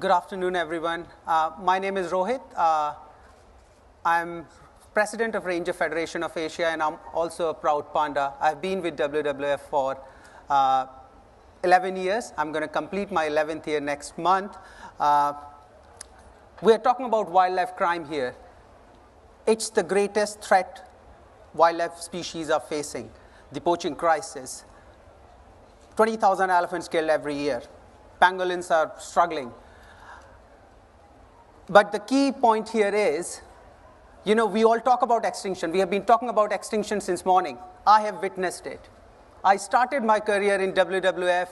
Good afternoon, everyone. My name is Rohit. I'm president of Ranger Federation of Asia, and I'm also a proud panda. I've been with WWF for 11 years. I'm going to complete my 11th year next month. We're talking about wildlife crime here. It's the greatest threat wildlife species are facing, the poaching crisis. 20,000 elephants killed every year. Pangolins are struggling. But the key point here is, we all talk about extinction. We have been talking about extinction since morning. I have witnessed it. I started my career in WWF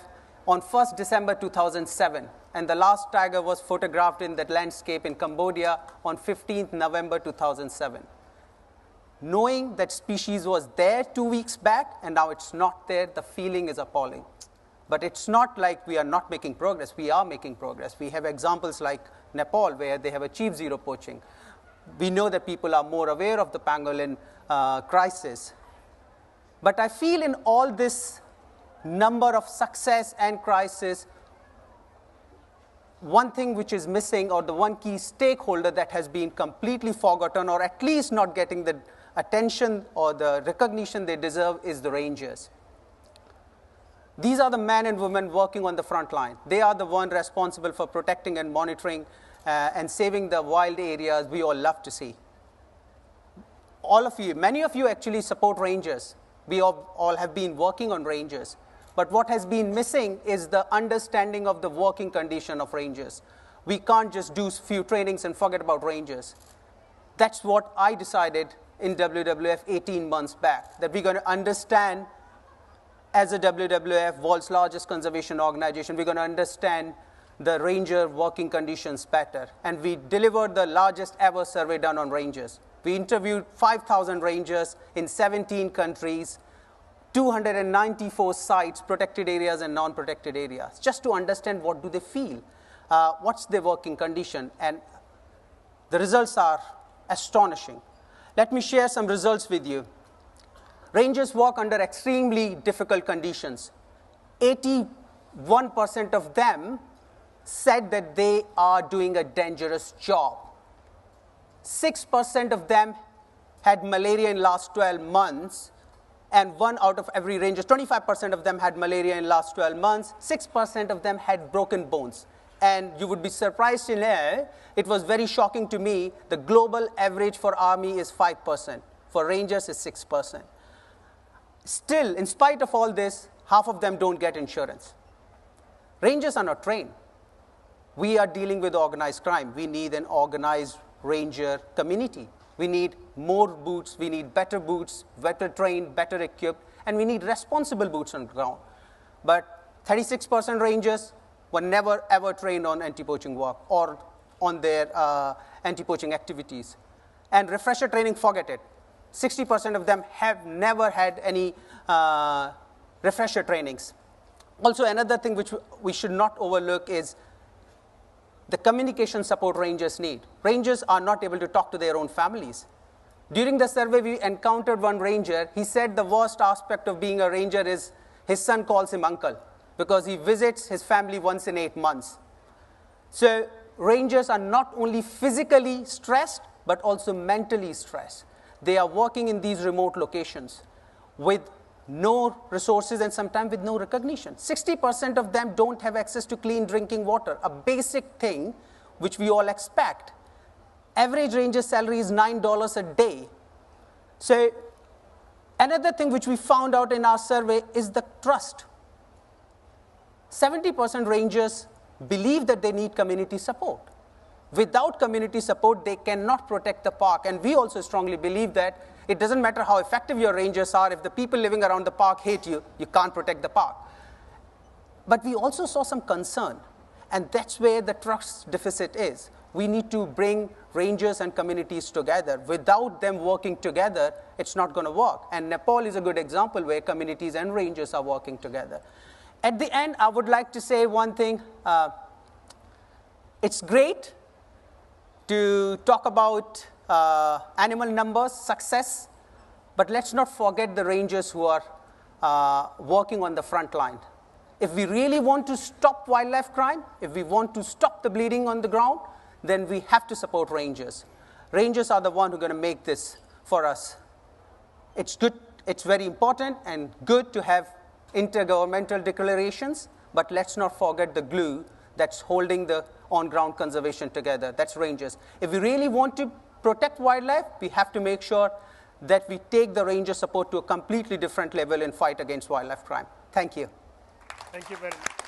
on 1st December 2007, and the last tiger was photographed in that landscape in Cambodia on 15th November 2007. Knowing that species was there 2 weeks back, and now it's not there, the feeling is appalling. But it's not like we are not making progress. We are making progress. We have examples like Nepal, where they have achieved zero poaching. We know that people are more aware of the pangolin crisis. But I feel in all this number of success and crisis, one thing which is missing, or the one key stakeholder that has been completely forgotten, or at least not getting the attention or the recognition they deserve, is the rangers. These are the men and women working on the front line. They are the ones responsible for protecting and monitoring and saving the wild areas we all love to see. All of you, many of you actually support rangers. We all have been working on rangers. But what has been missing is the understanding of the working condition of rangers. We can't just do a few trainings and forget about rangers. That's what I decided in WWF 18 months back, that we're going to understand. As a WWF, world's largest conservation organization, we're going to understand the ranger working conditions better. And we delivered the largest ever survey done on rangers. We interviewed 5,000 rangers in 17 countries, 294 sites, protected areas and non-protected areas, just to understand what do they feel, what's their working condition. And the results are astonishing. Let me share some results with you. Rangers work under extremely difficult conditions. 81% of them said that they are doing a dangerous job. 6% of them had malaria in the last 12 months, and 1 out of every ranger, 25% of them had malaria in the last 12 months, 6% of them had broken bones. And you would be surprised to know, it was very shocking to me, the global average for army is 5%. For rangers, is 6%. Still, in spite of all this, half of them don't get insurance. Rangers are not trained. We are dealing with organized crime. We need an organized ranger community. We need more boots. We need better boots, better trained, better equipped, and we need responsible boots on the ground. But 36% rangers were never ever trained on anti-poaching work or on their anti-poaching activities. And refresher training, forget it. 60% of them have never had any refresher trainings. Also, another thing which we should not overlook is the communication support rangers need. Rangers are not able to talk to their own families. During the survey, we encountered one ranger. He said the worst aspect of being a ranger is his son calls him uncle because he visits his family once in 8 months. So rangers are not only physically stressed, but also mentally stressed. They are working in these remote locations with no resources and sometimes with no recognition. 60% of them don't have access to clean drinking water, a basic thing which we all expect. Average ranger salary is $9 a day. So another thing which we found out in our survey is the trust. 70% rangers believe that they need community support. Without community support, they cannot protect the park. And we also strongly believe that it doesn't matter how effective your rangers are. If the people living around the park hate you, you can't protect the park. But we also saw some concern. And that's where the trust deficit is. We need to bring rangers and communities together. Without them working together, it's not going to work. And Nepal is a good example where communities and rangers are working together. At the end, I would like to say one thing. It's great to talk about animal numbers, success, but let's not forget the rangers who are working on the front line. If we really want to stop wildlife crime, if we want to stop the bleeding on the ground, then we have to support rangers. Rangers are the one who are going to make this for us. It's good, it's very important and good to have intergovernmental declarations, but let's not forget the glue that's holding the on-ground conservation together. That's rangers. If we really want to protect wildlife, we have to make sure that we take the ranger support to a completely different level in fight against wildlife crime. Thank you. Thank you very much.